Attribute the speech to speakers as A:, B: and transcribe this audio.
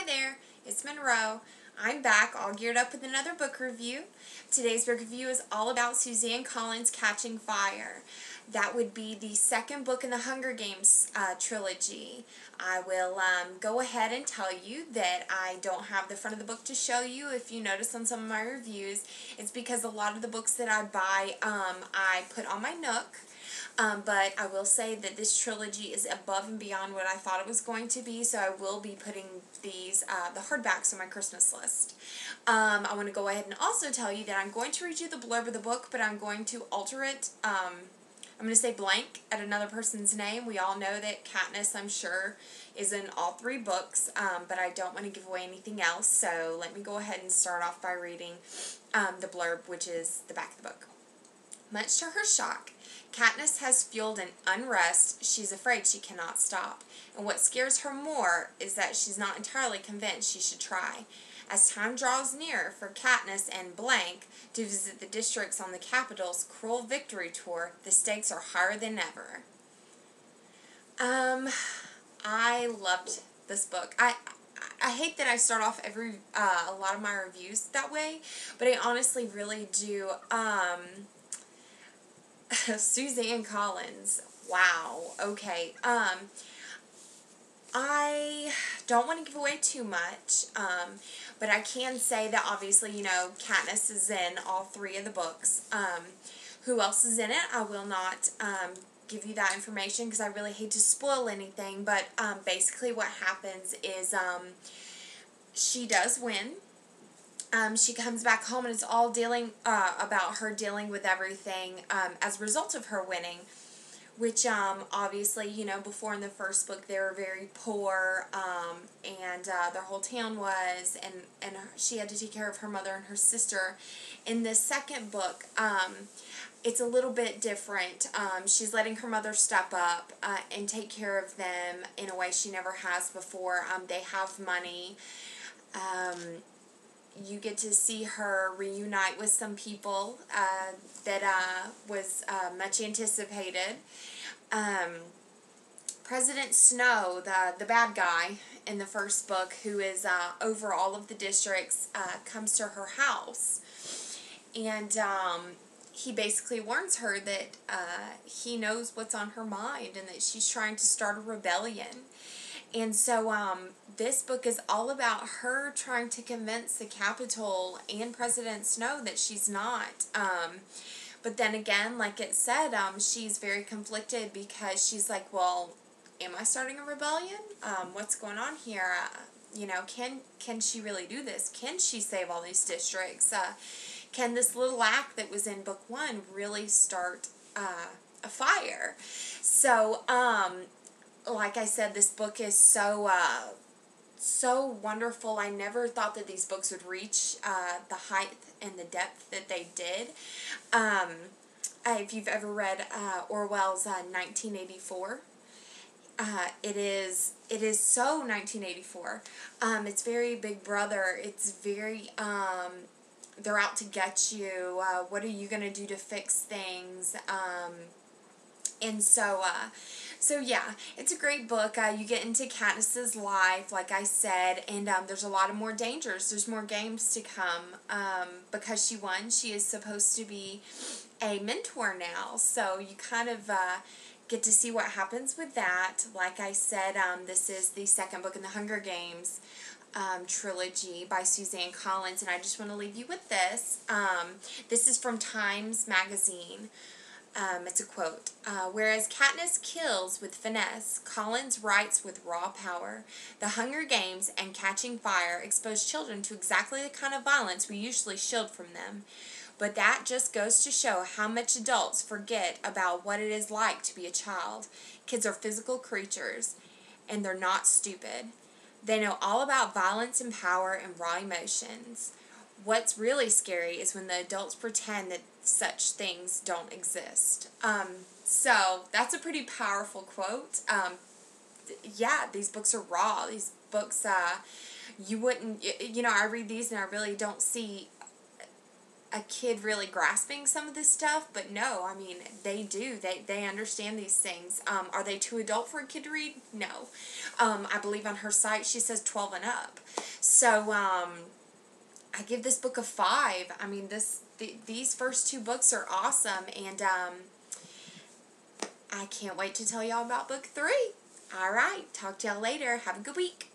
A: Hi there, it's Monroe. I'm back all geared up with another book review. Today's book review is all about Suzanne Collins' Catching Fire. That would be the second book in the Hunger Games trilogy. I will go ahead and tell you that I don't have the front of the book to show you. If you notice on some of my reviews, it's because a lot of the books that I buy I put on my Nook. But I will say that this trilogy is above and beyond what I thought it was going to be, so I will be putting these, the hardbacks on my Christmas list. I want to go ahead and also tell you that I'm going to read you the blurb of the book, but I'm going to alter it. I'm going to say blank at another person's name. We all know that Katniss, I'm sure, is in all three books, but I don't want to give away anything else, so let me go ahead and start off by reading the blurb, which is the back of the book. Much to her shock, Katniss has fueled an unrest she's afraid she cannot stop, and what scares her more is that she's not entirely convinced she should try. As time draws near for Katniss and Blank to visit the districts on the Capitol's cruel victory tour, the stakes are higher than ever. I loved this book. I hate that I start off a lot of my reviews that way, but I honestly really do. Suzanne Collins. Wow. Okay. I don't want to give away too much, but I can say that obviously, you know, Katniss is in all three of the books. Who else is in it? I will not give you that information because I really hate to spoil anything, but basically what happens is she does win. She comes back home and it's all dealing about her dealing with everything as a result of her winning, which obviously, you know, before in the first book they were very poor, and their whole town was, and she had to take care of her mother and her sister. In the second book, it's a little bit different. She's letting her mother step up and take care of them in a way she never has before. They have money. You get to see her reunite with some people that was much anticipated. President Snow, the bad guy in the first book, who is over all of the districts, comes to her house. And he basically warns her that he knows what's on her mind and that she's trying to start a rebellion. And so this book is all about her trying to convince the Capitol and President Snow that she's not. But then again, like it said, she's very conflicted because she's like, well, am I starting a rebellion? What's going on here? You know, can she really do this? Can she save all these districts? Can this little act that was in book one really start a fire? So, like I said, this book is so wonderful. I never thought that these books would reach the height and the depth that they did. If you've ever read Orwell's 1984, it is so 1984. It's very Big Brother. It's very they're out to get you. What are you gonna do to fix things? And so yeah, it's a great book. You get into Katniss's life, like I said, and there's a lot of more dangers. There's more games to come because she won. She is supposed to be a mentor now, so you kind of get to see what happens with that. Like I said, this is the second book in the Hunger Games trilogy by Suzanne Collins, and I just want to leave you with this. This is from Times Magazine. It's a quote. Whereas Katniss kills with finesse, Collins writes with raw power. The Hunger Games and Catching Fire expose children to exactly the kind of violence we usually shield from them. But that just goes to show how much adults forget about what it is like to be a child. Kids are physical creatures, and they're not stupid. They know all about violence and power and raw emotions. What's really scary is when the adults pretend that such things don't exist. So that's a pretty powerful quote. Yeah, these books are raw. These books, you wouldn't, you know, I read these and I really don't see a kid really grasping some of this stuff, but no, I mean, they do. They understand these things. Are they too adult for a kid to read? No. I believe on her site she says 12 and up. So, I give this book a 5. I mean, these first 2 books are awesome, and I can't wait to tell y'all about book 3. All right, talk to y'all later. Have a good week.